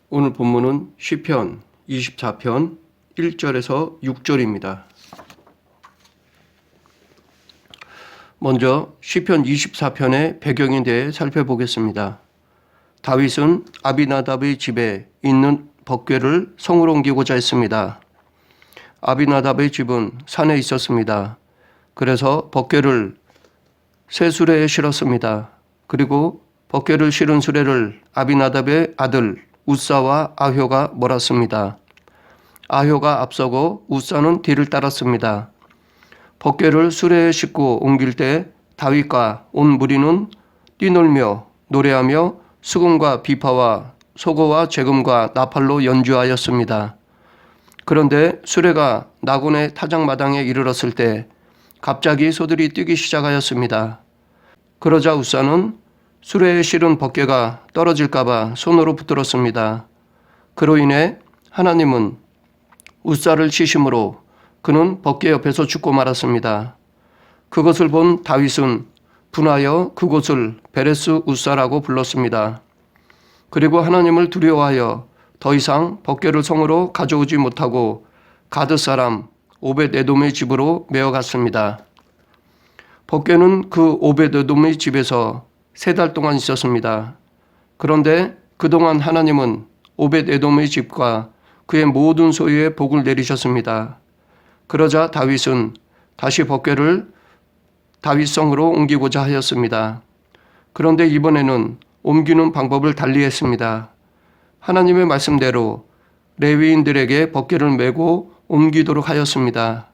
오늘 본문은 시편 24편 1절에서 6절입니다. 먼저 시편 24편의 배경에 대해 살펴보겠습니다. 다윗은 아비나답의 집에 있는 법궤를 성으로 옮기고자 했습니다. 아비나답의 집은 산에 있었습니다. 그래서 법궤를 새 수레에 실었습니다. 그리고 법궤를 실은 수레를 아비나답의 아들 우사와 아효가 몰았습니다. 아효가 앞서고 우사는 뒤를 따랐습니다. 법궤를 수레에 싣고 옮길 때 다윗과 온 무리는 뛰놀며 노래하며 수금과 비파와 소고와 재금과 나팔로 연주하였습니다. 그런데 수레가 나곤의 타작마당에 이르렀을 때 갑자기 소들이 뛰기 시작하였습니다. 그러자 우사는 수레에 실은 법궤가 떨어질까봐 손으로 붙들었습니다. 그로 인해 하나님은 우사를 치심으로 그는 법궤 옆에서 죽고 말았습니다. 그것을 본 다윗은 분하여 그곳을 베레스 우사라고 불렀습니다. 그리고 하나님을 두려워하여 더 이상 법궤를 성으로 가져오지 못하고 가드 사람 오벳에돔의 집으로 메어갔습니다. 법궤는 그 오벳에돔의 집에서 3달 동안 있었습니다. 그런데 그동안 하나님은 오벳에돔의 집과 그의 모든 소유에 복을 내리셨습니다. 그러자 다윗은 다시 법궤를 다윗성으로 옮기고자 하였습니다. 그런데 이번에는 옮기는 방법을 달리했습니다. 하나님의 말씀대로 레위인들에게 법궤를 메고 옮기도록 하였습니다.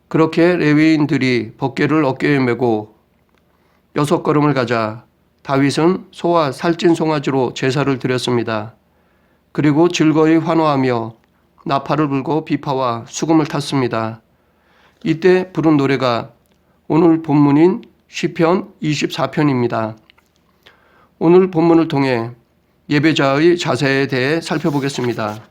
그렇게 레위인들이 법궤를 어깨에 메고 6걸음을 가자 다윗은 소와 살찐 송아지로 제사를 드렸습니다. 그리고 즐거이 환호하며 나팔을 불고 비파와 수금을 탔습니다. 이때 부른 노래가 오늘 본문인 시편 24편입니다. 오늘 본문을 통해 예배자의 자세에 대해 살펴보겠습니다.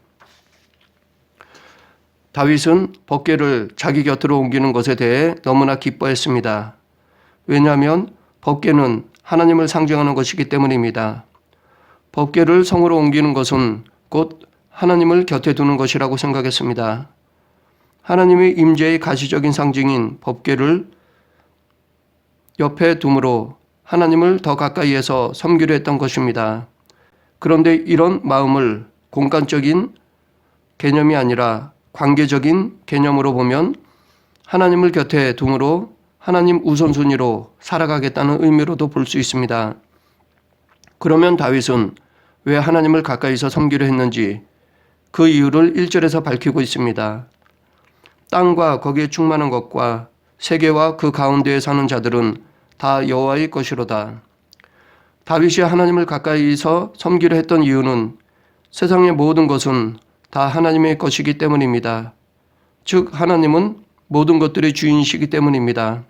다윗은 법궤를 자기 곁으로 옮기는 것에 대해 너무나 기뻐했습니다. 왜냐하면 법궤는 하나님을 상징하는 것이기 때문입니다. 법궤를 성으로 옮기는 것은 곧 하나님을 곁에 두는 것이라고 생각했습니다. 하나님의 임재의 가시적인 상징인 법궤를 옆에 둠으로 하나님을 더 가까이에서 섬기려 했던 것입니다. 그런데 이런 마음을 공간적인 개념이 아니라 관계적인 개념으로 보면 하나님을 곁에 둠으로 하나님 우선순위로 살아가겠다는 의미로도 볼 수 있습니다. 그러면 다윗은 왜 하나님을 가까이서 섬기려 했는지 그 이유를 1절에서 밝히고 있습니다. 땅과 거기에 충만한 것과 세계와 그 가운데에 사는 자들은 다 여호와의 것이로다. 다윗이 하나님을 가까이서 섬기려 했던 이유는 세상의 모든 것은 다 하나님의 것이기 때문입니다. 즉 하나님은 모든 것들의 주인이시기 때문입니다.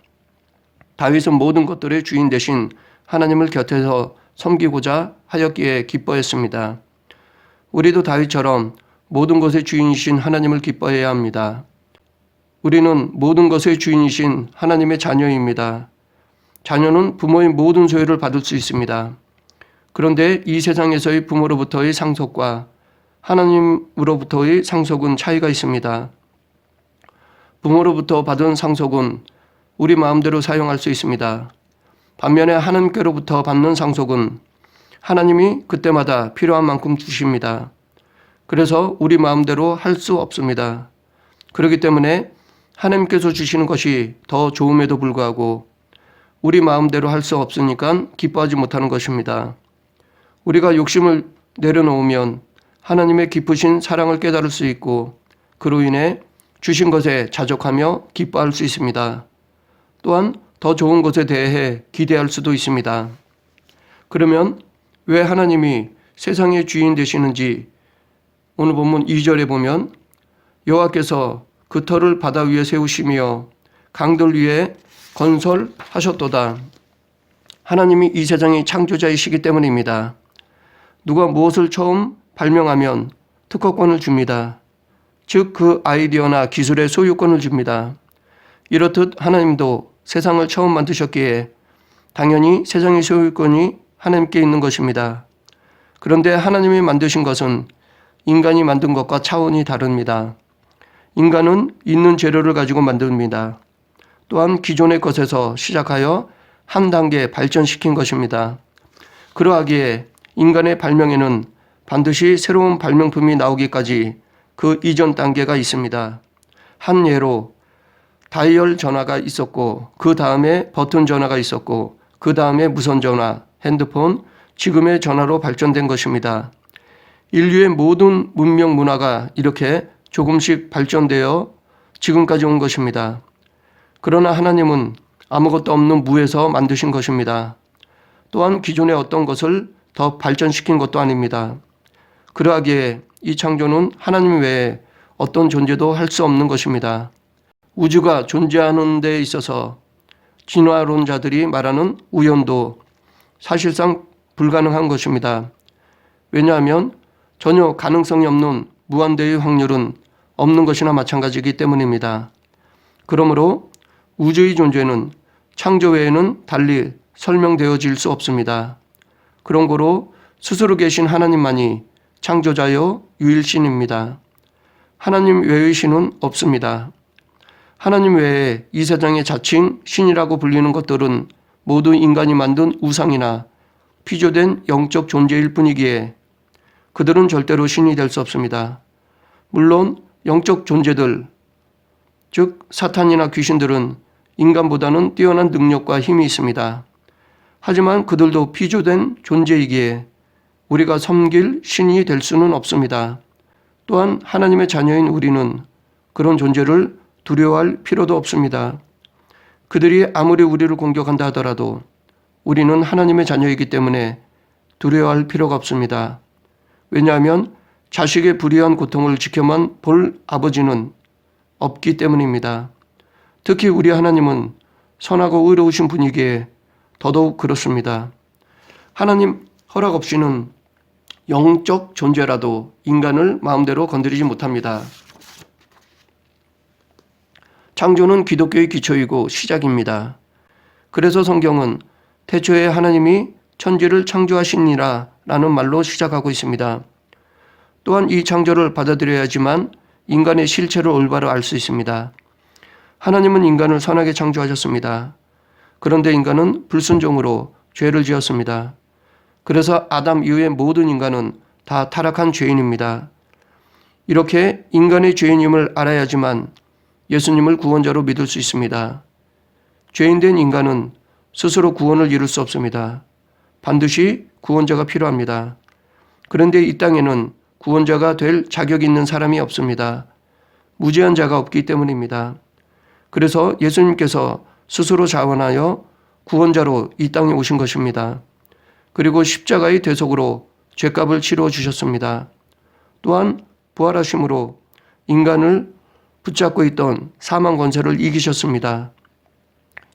다윗은 모든 것들의 주인 대신 하나님을 곁에서 섬기고자 하였기에 기뻐했습니다. 우리도 다윗처럼 모든 것의 주인이신 하나님을 기뻐해야 합니다. 우리는 모든 것의 주인이신 하나님의 자녀입니다. 자녀는 부모의 모든 소유를 받을 수 있습니다. 그런데 이 세상에서의 부모로부터의 상속과 하나님으로부터의 상속은 차이가 있습니다. 부모로부터 받은 상속은 우리 마음대로 사용할 수 있습니다. 반면에 하나님께로부터 받는 상속은 하나님이 그때마다 필요한 만큼 주십니다. 그래서 우리 마음대로 할 수 없습니다. 그렇기 때문에 하나님께서 주시는 것이 더 좋음에도 불구하고 우리 마음대로 할 수 없으니까 기뻐하지 못하는 것입니다. 우리가 욕심을 내려놓으면 하나님의 깊으신 사랑을 깨달을 수 있고 그로 인해 주신 것에 자족하며 기뻐할 수 있습니다. 또한 더 좋은 것에 대해 기대할 수도 있습니다. 그러면 왜 하나님이 세상의 주인 되시는지 오늘 본문 2절에 보면 여호와께서 그 터를 바다 위에 세우시며 강들 위에 건설하셨도다. 하나님이 이 세상의 창조자이시기 때문입니다. 누가 무엇을 처음 발명하면 특허권을 줍니다. 즉 그 아이디어나 기술의 소유권을 줍니다. 이렇듯 하나님도 세상을 처음 만드셨기에 당연히 세상의 소유권이 하나님께 있는 것입니다. 그런데 하나님이 만드신 것은 인간이 만든 것과 차원이 다릅니다. 인간은 있는 재료를 가지고 만듭니다. 또한 기존의 것에서 시작하여 한 단계 발전시킨 것입니다. 그러하기에 인간의 발명에는 반드시 새로운 발명품이 나오기까지 그 이전 단계가 있습니다. 한 예로 다이얼 전화가 있었고 그 다음에 버튼 전화가 있었고 그 다음에 무선 전화, 핸드폰, 지금의 전화로 발전된 것입니다. 인류의 모든 문명 문화가 이렇게 조금씩 발전되어 지금까지 온 것입니다. 그러나 하나님은 아무것도 없는 무에서 만드신 것입니다. 또한 기존의 어떤 것을 더 발전시킨 것도 아닙니다. 그러하기에 이 창조는 하나님 외에 어떤 존재도 할 수 없는 것입니다. 우주가 존재하는 데 있어서 진화론자들이 말하는 우연도 사실상 불가능한 것입니다. 왜냐하면 전혀 가능성이 없는 무한대의 확률은 없는 것이나 마찬가지이기 때문입니다. 그러므로 우주의 존재는 창조 외에는 달리 설명되어질 수 없습니다. 그런 거로 스스로 계신 하나님만이 창조자요 유일신입니다. 하나님 외의 신은 없습니다. 하나님 외에 이 세상의 자칭 신이라고 불리는 것들은 모두 인간이 만든 우상이나 피조된 영적 존재일 뿐이기에 그들은 절대로 신이 될 수 없습니다. 물론 영적 존재들, 즉 사탄이나 귀신들은 인간보다는 뛰어난 능력과 힘이 있습니다. 하지만 그들도 피조된 존재이기에 우리가 섬길 신이 될 수는 없습니다. 또한 하나님의 자녀인 우리는 그런 존재를 두려워할 필요도 없습니다. 그들이 아무리 우리를 공격한다 하더라도 우리는 하나님의 자녀이기 때문에 두려워할 필요가 없습니다. 왜냐하면 자식의 불의한 고통을 지켜만 볼 아버지는 없기 때문입니다. 특히 우리 하나님은 선하고 의로우신 분이기에 더더욱 그렇습니다. 하나님 허락 없이는 영적 존재라도 인간을 마음대로 건드리지 못합니다. 창조는 기독교의 기초이고 시작입니다. 그래서 성경은 태초에 하나님이 천지를 창조하시니라 라는 말로 시작하고 있습니다. 또한 이 창조를 받아들여야지만 인간의 실체를 올바로 알 수 있습니다. 하나님은 인간을 선하게 창조하셨습니다. 그런데 인간은 불순종으로 죄를 지었습니다. 그래서 아담 이후의 모든 인간은 다 타락한 죄인입니다. 이렇게 인간의 죄인임을 알아야지만 예수님을 구원자로 믿을 수 있습니다. 죄인된 인간은 스스로 구원을 이룰 수 없습니다. 반드시 구원자가 필요합니다. 그런데 이 땅에는 구원자가 될 자격이 있는 사람이 없습니다. 무죄한 자가 없기 때문입니다. 그래서 예수님께서 스스로 자원하여 구원자로 이 땅에 오신 것입니다. 그리고 십자가의 대속으로 죄값을 치러 주셨습니다. 또한 부활하심으로 인간을 붙잡고 있던 사망 권세를 이기셨습니다.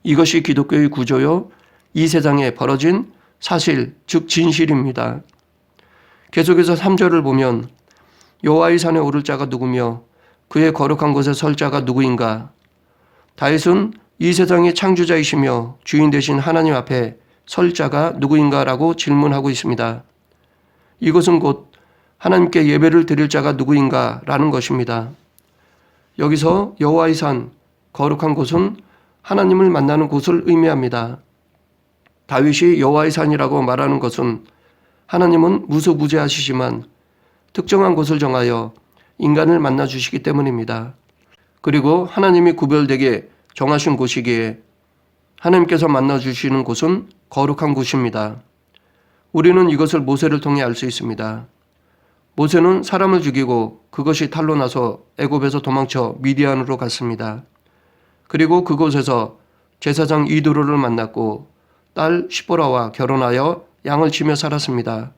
이것이 기독교의 구조요, 이 세상에 벌어진 사실, 즉 진실입니다. 계속해서 3절을 보면 여호와의 산에 오를 자가 누구며 그의 거룩한 곳에 설 자가 누구인가? 다윗은 이 세상의 창조자이시며 주인 되신 하나님 앞에 설 자가 누구인가라고 질문하고 있습니다. 이것은 곧 하나님께 예배를 드릴 자가 누구인가라는 것입니다. 여기서 여호와의 산, 거룩한 곳은 하나님을 만나는 곳을 의미합니다. 다윗이 여호와의 산이라고 말하는 것은 하나님은 무소부재하시지만 특정한 곳을 정하여 인간을 만나 주시기 때문입니다. 그리고 하나님이 구별되게 정하신 곳이기에 하나님께서 만나 주시는 곳은 거룩한 곳입니다. 우리는 이것을 모세를 통해 알 수 있습니다. 모세는 사람을 죽이고 그것이 탈로 나서 애굽에서 도망쳐 미디안으로 갔습니다. 그리고 그곳에서 제사장 이도로를 만났고 딸 시보라와 결혼하여 양을 치며 살았습니다.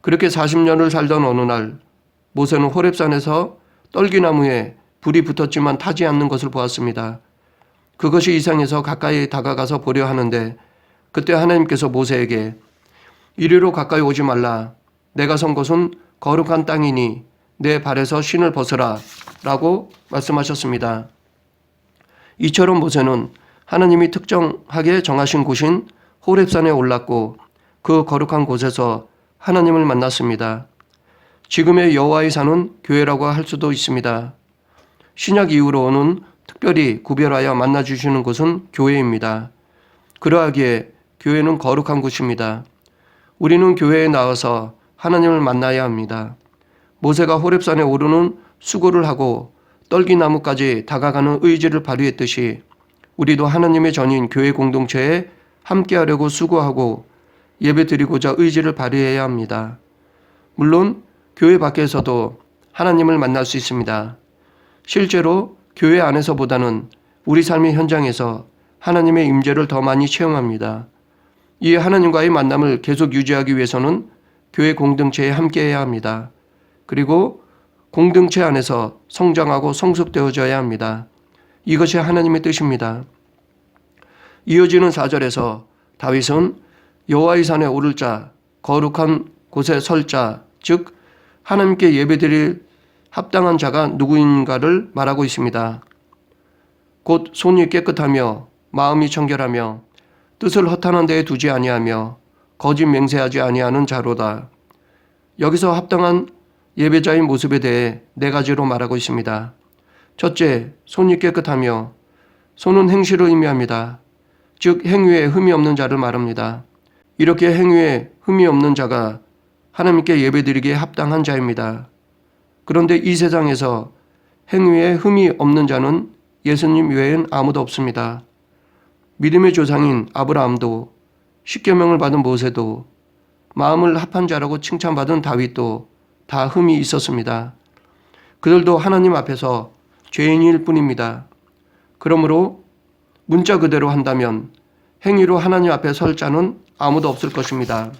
그렇게 40년을 살던 어느 날 모세는 호렙산에서 떨기나무에 불이 붙었지만 타지 않는 것을 보았습니다. 그것이 이상해서 가까이 다가가서 보려 하는데 그때 하나님께서 모세에게 이리로 가까이 오지 말라. 내가 선 곳은 거룩한 땅이니 내 발에서 신을 벗으라 라고 말씀하셨습니다. 이처럼 모세는 하나님이 특정하게 정하신 곳인 호렙산에 올랐고 그 거룩한 곳에서 하나님을 만났습니다. 지금의 여호와의 산은 교회라고 할 수도 있습니다. 신약 이후로는 특별히 구별하여 만나주시는 곳은 교회입니다. 그러하기에 교회는 거룩한 곳입니다. 우리는 교회에 나와서 하나님을 만나야 합니다. 모세가 호렙산에 오르는 수고를 하고 떨기나무까지 다가가는 의지를 발휘했듯이 우리도 하나님의 전인 교회 공동체에 함께하려고 수고하고 예배드리고자 의지를 발휘해야 합니다. 물론 교회 밖에서도 하나님을 만날 수 있습니다. 실제로 교회 안에서보다는 우리 삶의 현장에서 하나님의 임재를 더 많이 체험합니다. 이 하나님과의 만남을 계속 유지하기 위해서는 교회 공동체에 함께해야 합니다. 그리고 공동체 안에서 성장하고 성숙되어져야 합니다. 이것이 하나님의 뜻입니다. 이어지는 4절에서 다윗은 여호와의 산에 오를 자, 거룩한 곳에 설 자, 즉 하나님께 예배드릴 합당한 자가 누구인가를 말하고 있습니다. 곧 손이 깨끗하며 마음이 청결하며 뜻을 허탄한 데에 두지 아니하며 거짓 맹세하지 아니하는 자로다. 여기서 합당한 예배자의 모습에 대해 4가지로 말하고 있습니다. 첫째, 손이 깨끗하며 손은 행실을 의미합니다. 즉 행위에 흠이 없는 자를 말합니다. 이렇게 행위에 흠이 없는 자가 하나님께 예배드리기에 합당한 자입니다. 그런데 이 세상에서 행위에 흠이 없는 자는 예수님 외엔 아무도 없습니다. 믿음의 조상인 아브라함도, 십계명을 받은 모세도, 마음을 합한 자라고 칭찬받은 다윗도 다 흠이 있었습니다. 그들도 하나님 앞에서 죄인일 뿐입니다. 그러므로 문자 그대로 한다면 행위로 하나님 앞에 설 자는 아무도 없을 것입니다.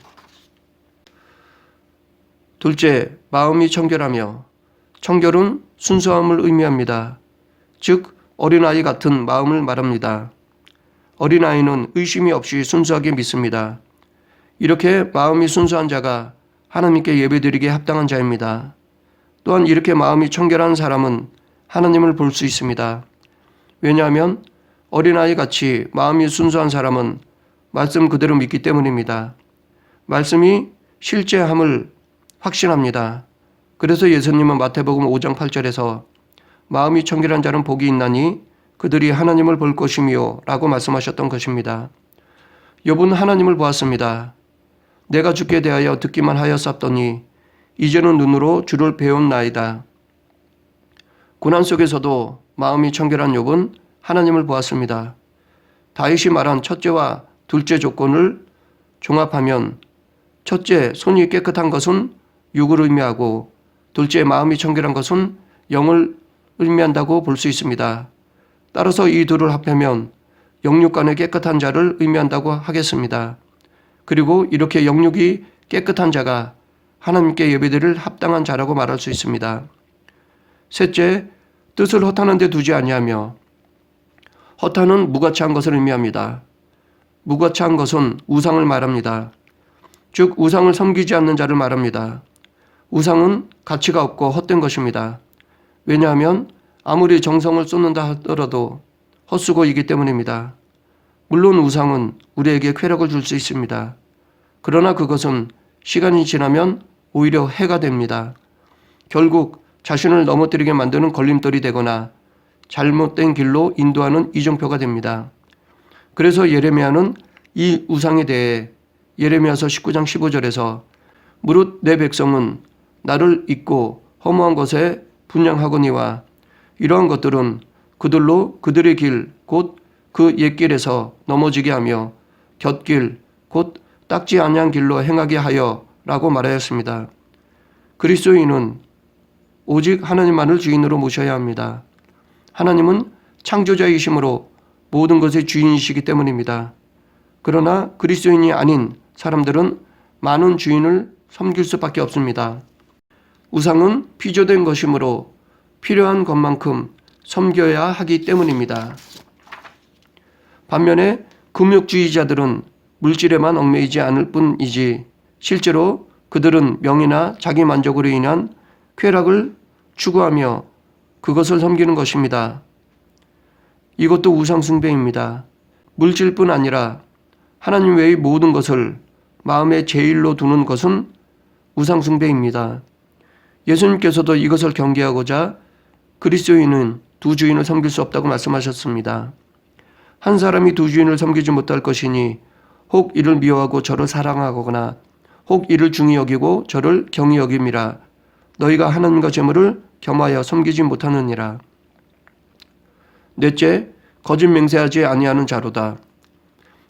둘째, 마음이 청결하며, 청결은 순수함을 의미합니다. 즉 어린아이 같은 마음을 말합니다. 어린아이는 의심이 없이 순수하게 믿습니다. 이렇게 마음이 순수한 자가 하나님께 예배드리기에 합당한 자입니다. 또한 이렇게 마음이 청결한 사람은 하나님을 볼 수 있습니다. 왜냐하면 어린아이 같이 마음이 순수한 사람은 말씀 그대로 믿기 때문입니다. 말씀이 실제함을 확신합니다. 그래서 예수님은 마태복음 5장 8절에서 마음이 청결한 자는 복이 있나니 그들이 하나님을 볼 것이며 라고 말씀하셨던 것입니다. 욥은 하나님을 보았습니다. 내가 주께 대하여 듣기만 하였었더니 이제는 눈으로 주를 배웠나이다. 고난 속에서도 마음이 청결한 욥은 하나님을 보았습니다. 다윗이 말한 첫째와 둘째 조건을 종합하면 첫째, 손이 깨끗한 것은 육을 의미하고 둘째, 마음이 청결한 것은 영을 의미한다고 볼 수 있습니다. 따라서 이 둘을 합하면 영육간의 깨끗한 자를 의미한다고 하겠습니다. 그리고 이렇게 영육이 깨끗한 자가 하나님께 예배드릴 합당한 자라고 말할 수 있습니다. 셋째, 뜻을 허탄한 데 두지 아니하며, 허탄은 무가치한 것을 의미합니다. 무가치한 것은 우상을 말합니다. 즉 우상을 섬기지 않는 자를 말합니다. 우상은 가치가 없고 헛된 것입니다. 왜냐하면 아무리 정성을 쏟는다 하더라도 헛수고이기 때문입니다. 물론 우상은 우리에게 쾌락을 줄 수 있습니다. 그러나 그것은 시간이 지나면 오히려 해가 됩니다. 결국 자신을 넘어뜨리게 만드는 걸림돌이 되거나 잘못된 길로 인도하는 이정표가 됩니다. 그래서 예레미야는 이 우상에 대해 예레미야서 19장 15절에서 무릇 내 백성은 나를 잊고 허무한 것에 분향하거니와 이러한 것들은 그들로 그들의 길 곧 그 옛길에서 넘어지게 하며 곁길 곧 닦지 아니한 길로 행하게 하여 라고 말하였습니다. 그리스도인은 오직 하나님만을 주인으로 모셔야 합니다. 하나님은 창조자이심으로 모든 것의 주인이시기 때문입니다. 그러나 그리스도인이 아닌 사람들은 많은 주인을 섬길 수밖에 없습니다. 우상은 피조된 것이므로 필요한 것만큼 섬겨야 하기 때문입니다. 반면에 금욕주의자들은 물질에만 얽매이지 않을 뿐이지 실제로 그들은 명예나 자기 만족으로 인한 쾌락을 추구하며 그것을 섬기는 것입니다. 이것도 우상 숭배입니다. 물질뿐 아니라 하나님 외의 모든 것을 마음의 제일로 두는 것은 우상 숭배입니다. 예수님께서도 이것을 경계하고자 그리스도인은 두 주인을 섬길 수 없다고 말씀하셨습니다. 한 사람이 두 주인을 섬기지 못할 것이니 혹 이를 미워하고 저를 사랑하거나 혹 이를 중히 여기고 저를 경히 여김이라. 너희가 하나님과 재물을 겸하여 섬기지 못하느니라. 넷째, 거짓 맹세하지 아니하는 자로다.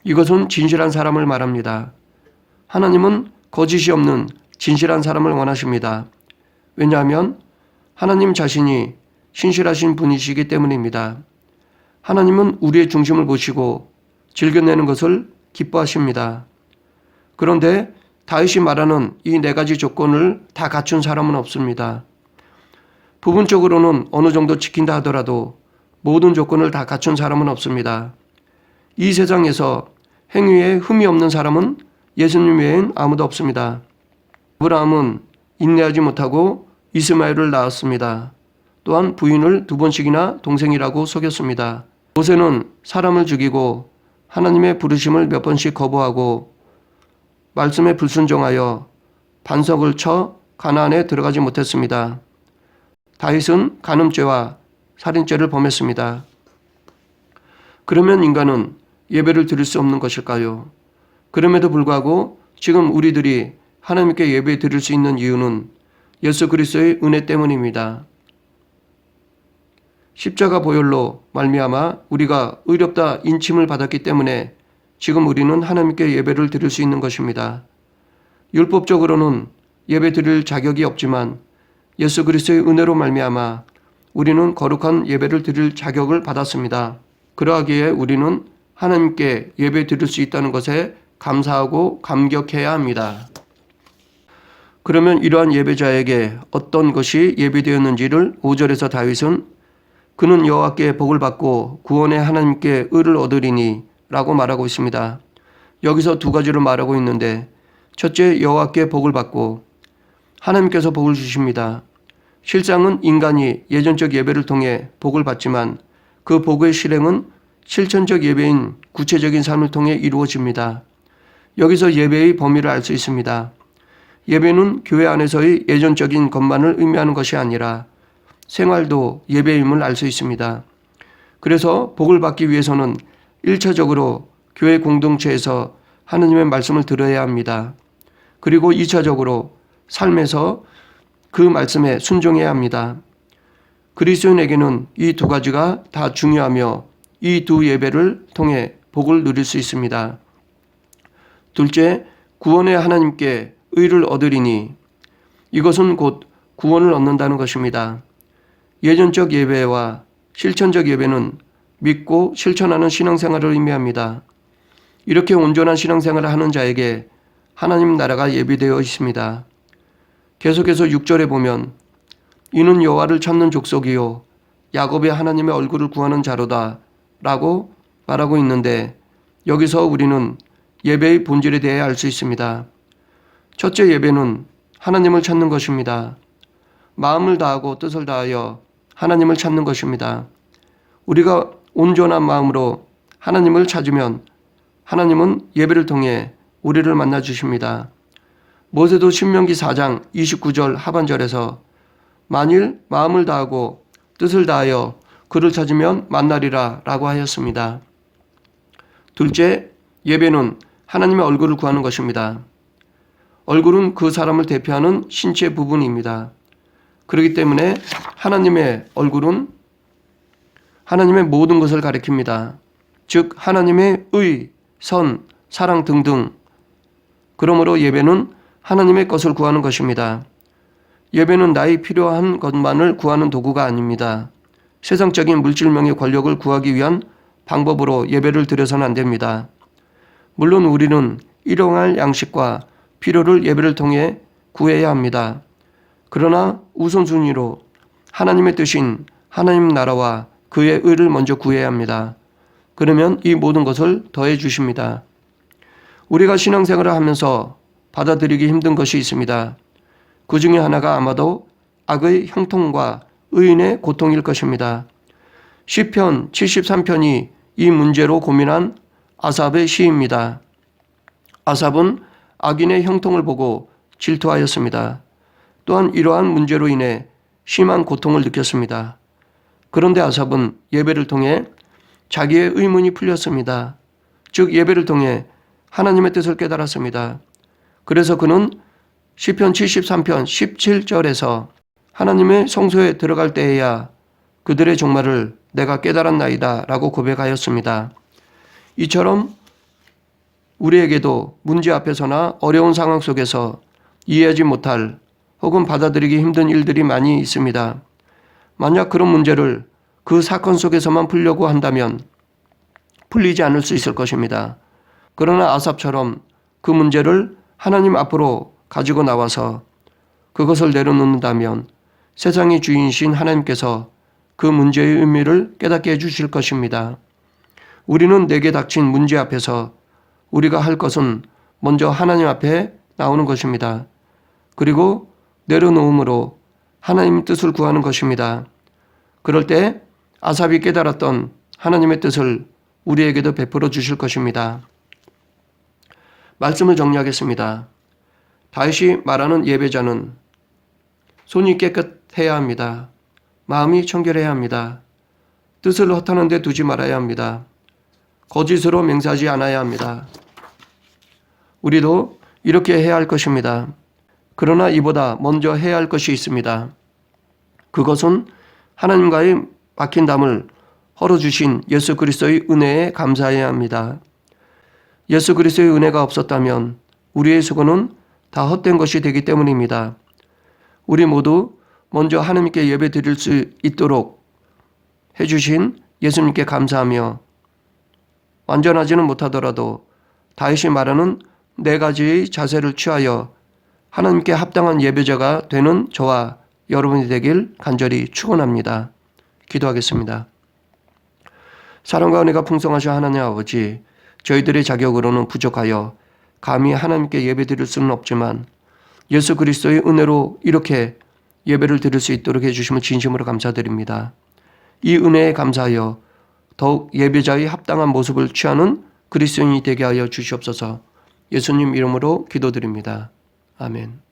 이것은 진실한 사람을 말합니다. 하나님은 거짓이 없는 진실한 사람을 원하십니다. 왜냐하면 하나님 자신이 신실하신 분이시기 때문입니다. 하나님은 우리의 중심을 보시고 즐겨내는 것을 기뻐하십니다. 그런데 다윗이 말하는 이 네 가지 조건을 다 갖춘 사람은 없습니다. 부분적으로는 어느 정도 지킨다 하더라도 모든 조건을 다 갖춘 사람은 없습니다. 이 세상에서 행위에 흠이 없는 사람은 예수님 외엔 아무도 없습니다. 아브라함은 인내하지 못하고 이스마엘을 낳았습니다. 또한 부인을 2번씩이나 동생이라고 속였습니다. 모세는 사람을 죽이고 하나님의 부르심을 몇 번씩 거부하고 말씀에 불순종하여 반석을 쳐 가나안에 들어가지 못했습니다. 다윗은 간음죄와 살인죄를 범했습니다. 그러면 인간은 예배를 드릴 수 없는 것일까요? 그럼에도 불구하고 지금 우리들이 하나님께 예배 드릴 수 있는 이유는 예수 그리스도의 은혜 때문입니다. 십자가 보혈로 말미암아 우리가 의롭다 인침을 받았기 때문에 지금 우리는 하나님께 예배를 드릴 수 있는 것입니다. 율법적으로는 예배 드릴 자격이 없지만 예수 그리스도의 은혜로 말미암아 우리는 거룩한 예배를 드릴 자격을 받았습니다. 그러하기에 우리는 하나님께 예배 드릴 수 있다는 것에 감사하고 감격해야 합니다. 그러면 이러한 예배자에게 어떤 것이 예비되었는지를 5절에서 다윗은 그는 여호와께 복을 받고 구원의 하나님께 의를 얻으리니 라고 말하고 있습니다. 여기서 두 가지로 말하고 있는데 첫째, 여호와께 복을 받고 하나님께서 복을 주십니다. 실상은 인간이 예전적 예배를 통해 복을 받지만 그 복의 실행은 실천적 예배인 구체적인 삶을 통해 이루어집니다. 여기서 예배의 범위를 알 수 있습니다. 예배는 교회 안에서의 예전적인 것만을 의미하는 것이 아니라 생활도 예배임을 알 수 있습니다. 그래서 복을 받기 위해서는 1차적으로 교회 공동체에서 하나님의 말씀을 들어야 합니다. 그리고 2차적으로 삶에서 그 말씀에 순종해야 합니다. 그리스도인에게는 이 두 가지가 다 중요하며 이 두 예배를 통해 복을 누릴 수 있습니다. 둘째, 구원의 하나님께 의를 얻으리니 이것은 곧 구원을 얻는다는 것입니다. 예전적 예배와 실천적 예배는 믿고 실천하는 신앙생활을 의미합니다. 이렇게 온전한 신앙생활을 하는 자에게 하나님 나라가 예비되어 있습니다. 계속해서 6절에 보면 이는 여호와를 찾는 족속이요 야곱의 하나님의 얼굴을 구하는 자로다 라고 말하고 있는데 여기서 우리는 예배의 본질에 대해 알 수 있습니다. 첫째 예배는 하나님을 찾는 것입니다. 마음을 다하고 뜻을 다하여 하나님을 찾는 것입니다. 우리가 온전한 마음으로 하나님을 찾으면 하나님은 예배를 통해 우리를 만나 주십니다. 모세도 신명기 4장 29절 하반절에서 만일 마음을 다하고 뜻을 다하여 그를 찾으면 만나리라 라고 하였습니다. 둘째, 예배는 하나님의 얼굴을 구하는 것입니다. 얼굴은 그 사람을 대표하는 신체 부분입니다. 그렇기 때문에 하나님의 얼굴은 하나님의 모든 것을 가리킵니다. 즉 하나님의 의, 선, 사랑 등등. 그러므로 예배는 하나님의 것을 구하는 것입니다. 예배는 나의 필요한 것만을 구하는 도구가 아닙니다. 세상적인 물질명의 권력을 구하기 위한 방법으로 예배를 드려서는 안 됩니다. 물론 우리는 일용할 양식과 필요를 예배를 통해 구해야 합니다. 그러나 우선순위로 하나님의 뜻인 하나님 나라와 그의 의를 먼저 구해야 합니다. 그러면 이 모든 것을 더해 주십니다. 우리가 신앙생활을 하면서 받아들이기 힘든 것이 있습니다. 그 중에 하나가 아마도 악의 형통과 의인의 고통일 것입니다. 시편 73편이 이 문제로 고민한 아삽의 시입니다. 아삽은 악인의 형통을 보고 질투하였습니다. 또한 이러한 문제로 인해 심한 고통을 느꼈습니다. 그런데 아삽은 예배를 통해 자기의 의문이 풀렸습니다. 즉 예배를 통해 하나님의 뜻을 깨달았습니다. 그래서 그는 시편 73편 17절에서 하나님의 성소에 들어갈 때에야 그들의 종말을 내가 깨달았나이다 라고 고백하였습니다. 이처럼 우리에게도 문제 앞에서나 어려운 상황 속에서 이해하지 못할 혹은 받아들이기 힘든 일들이 많이 있습니다. 만약 그런 문제를 그 사건 속에서만 풀려고 한다면 풀리지 않을 수 있을 것입니다. 그러나 아삽처럼 그 문제를 하나님 앞으로 가지고 나와서 그것을 내려놓는다면 세상의 주인이신 하나님께서 그 문제의 의미를 깨닫게 해주실 것입니다. 우리는 내게 닥친 문제 앞에서 우리가 할 것은 먼저 하나님 앞에 나오는 것입니다. 그리고 내려놓음으로 하나님 뜻을 구하는 것입니다. 그럴 때 아삽이 깨달았던 하나님의 뜻을 우리에게도 베풀어 주실 것입니다. 말씀을 정리하겠습니다. 다윗이 말하는 예배자는 손이 깨끗해야 합니다. 마음이 청결해야 합니다. 뜻을 허탄한 데 두지 말아야 합니다. 거짓으로 맹세하지 않아야 합니다. 우리도 이렇게 해야 할 것입니다. 그러나 이보다 먼저 해야 할 것이 있습니다. 그것은 하나님과의 막힌 담을 헐어주신 예수 그리스도의 은혜에 감사해야 합니다. 예수 그리스도의 은혜가 없었다면 우리의 수고는 다 헛된 것이 되기 때문입니다. 우리 모두 먼저 하나님께 예배 드릴 수 있도록 해주신 예수님께 감사하며 완전하지는 못하더라도 다윗이 말하는 4가지의 자세를 취하여 하나님께 합당한 예배자가 되는 저와 여러분이 되길 간절히 축원합니다. 기도하겠습니다. 사랑과 은혜가 풍성하신 하나님 아버지, 저희들의 자격으로는 부족하여 감히 하나님께 예배 드릴 수는 없지만 예수 그리스도의 은혜로 이렇게 예배를 드릴 수 있도록 해주심을 진심으로 감사드립니다. 이 은혜에 감사하여 더욱 예배자의 합당한 모습을 취하는 그리스도인이 되게 하여 주시옵소서. 예수님 이름으로 기도드립니다. 아멘.